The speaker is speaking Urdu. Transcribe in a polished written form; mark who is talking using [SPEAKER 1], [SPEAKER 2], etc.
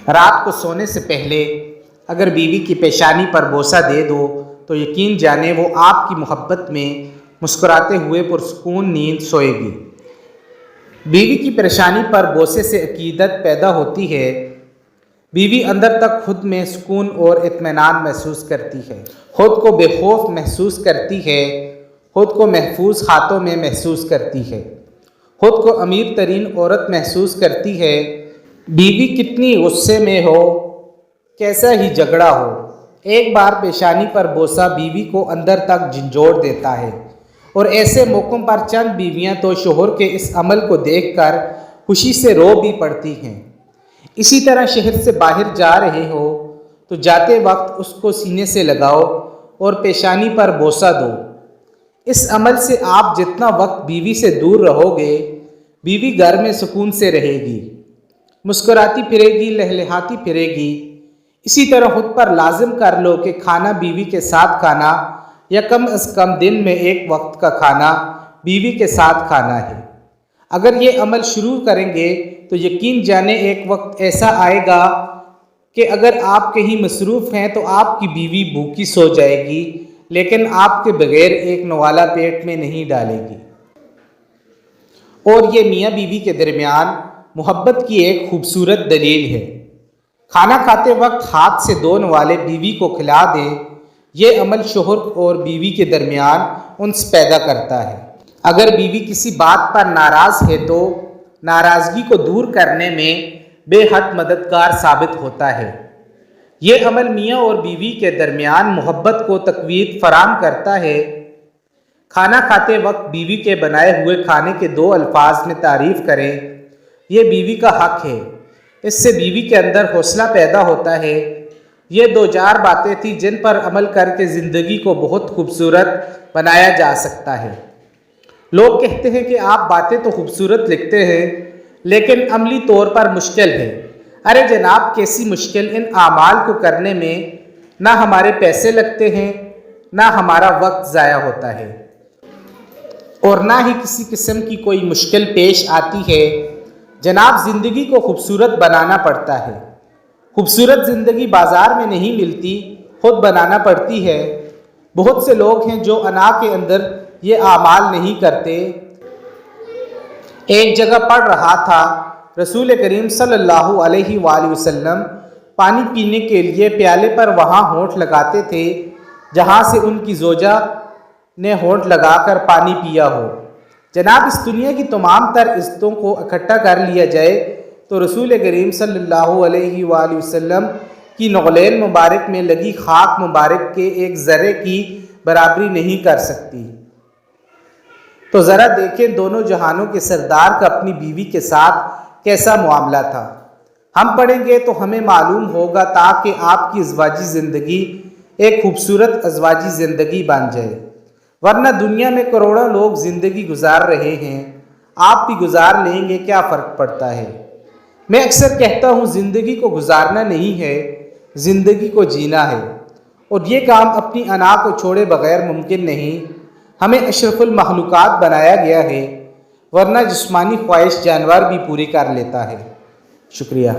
[SPEAKER 1] رات کو سونے سے پہلے اگر بیوی کی پیشانی پر بوسہ دے دو تو یقین جانے وہ آپ کی محبت میں مسکراتے ہوئے پرسکون نیند سوئے گی۔ بیوی کی پیشانی پر بوسے سے عقیدت پیدا ہوتی ہے۔ بیوی اندر تک خود میں سکون اور اطمینان محسوس کرتی ہے، خود کو بے خوف محسوس کرتی ہے، خود کو محفوظ ہاتھوں میں محسوس کرتی ہے، خود کو امیر ترین عورت محسوس کرتی ہے۔ بیوی کتنی غصے میں ہو، کیسا ہی جھگڑا ہو، ایک بار پیشانی پر بوسہ بیوی کو اندر تک جھنجھوڑ دیتا ہے، اور ایسے موقعوں پر چند بیویاں تو شوہر کے اس عمل کو دیکھ کر خوشی سے رو بھی پڑتی ہیں۔ اسی طرح شہر سے باہر جا رہے ہو تو جاتے وقت اس کو سینے سے لگاؤ اور پیشانی پر بوسہ دو۔ اس عمل سے آپ جتنا وقت بیوی سے دور رہو گے، بیوی گھر میں سکون سے رہے گی، مسکراتی پھرے گی، لہلہاتی پھرے گی۔ اسی طرح خود پر لازم کر لو کہ کھانا بیوی کے ساتھ کھانا یا کم از کم دن میں ایک وقت کا کھانا بیوی کے ساتھ کھانا ہے۔ اگر یہ عمل شروع کریں گے تو یقین جانے ایک وقت ایسا آئے گا کہ اگر آپ کہیں مصروف ہیں تو آپ کی بیوی بھوکی سو جائے گی، لیکن آپ کے بغیر ایک نوالا پیٹ میں نہیں ڈالے گی۔ اور یہ میاں بیوی کے درمیان محبت کی ایک خوبصورت دلیل ہے۔ کھانا کھاتے وقت ہاتھ سے دو نوالے بیوی کو کھلا دیں، یہ عمل شوہر اور بیوی کے درمیان انس پیدا کرتا ہے۔ اگر بیوی کسی بات پر ناراض ہے تو ناراضگی کو دور کرنے میں بے حد مددگار ثابت ہوتا ہے۔ یہ عمل میاں اور بیوی کے درمیان محبت کو تقویت فراہم کرتا ہے۔ کھانا کھاتے وقت بیوی کے بنائے ہوئے کھانے کے دو الفاظ میں تعریف کریں، یہ بیوی کا حق ہے۔ اس سے بیوی کے اندر حوصلہ پیدا ہوتا ہے۔ یہ دو چار باتیں تھیں جن پر عمل کر کے زندگی کو بہت خوبصورت بنایا جا سکتا ہے۔ لوگ کہتے ہیں کہ آپ باتیں تو خوبصورت لکھتے ہیں لیکن عملی طور پر مشکل ہے۔ ارے جناب، کیسی مشکل؟ ان اعمال کو کرنے میں نہ ہمارے پیسے لگتے ہیں، نہ ہمارا وقت ضائع ہوتا ہے، اور نہ ہی کسی قسم کی کوئی مشکل پیش آتی ہے۔ جناب، زندگی کو خوبصورت بنانا پڑتا ہے۔ خوبصورت زندگی بازار میں نہیں ملتی، خود بنانا پڑتی ہے۔ بہت سے لوگ ہیں جو انا کے اندر یہ اعمال نہیں کرتے۔ ایک جگہ پڑھ رہا تھا، رسول کریم صلی اللہ علیہ وآلہ وسلم پانی پینے کے لیے پیالے پر وہاں ہونٹ لگاتے تھے جہاں سے ان کی زوجہ نے ہونٹ لگا کر پانی پیا ہو۔ جناب، اس دنیا کی تمام تر عزتوں کو اکٹھا کر لیا جائے تو رسول کریم صلی اللہ علیہ وآلہ وسلم کی نعلین مبارک میں لگی خاک مبارک کے ایک ذرے کی برابری نہیں کر سکتی۔ تو ذرا دیکھیں دونوں جہانوں کے سردار کا اپنی بیوی کے ساتھ کیسا معاملہ تھا۔ ہم پڑھیں گے تو ہمیں معلوم ہوگا تاکہ آپ کی ازواجی زندگی ایک خوبصورت ازواجی زندگی بن جائے، ورنہ دنیا میں کروڑوں لوگ زندگی گزار رہے ہیں، آپ بھی گزار لیں گے، کیا فرق پڑتا ہے؟ میں اکثر کہتا ہوں زندگی کو گزارنا نہیں ہے، زندگی کو جینا ہے، اور یہ کام اپنی انا کو چھوڑے بغیر ممکن نہیں۔ ہمیں اشرف المخلوقات بنایا گیا ہے، ورنہ جسمانی خواہش جانور بھی پوری کر لیتا ہے۔ شکریہ۔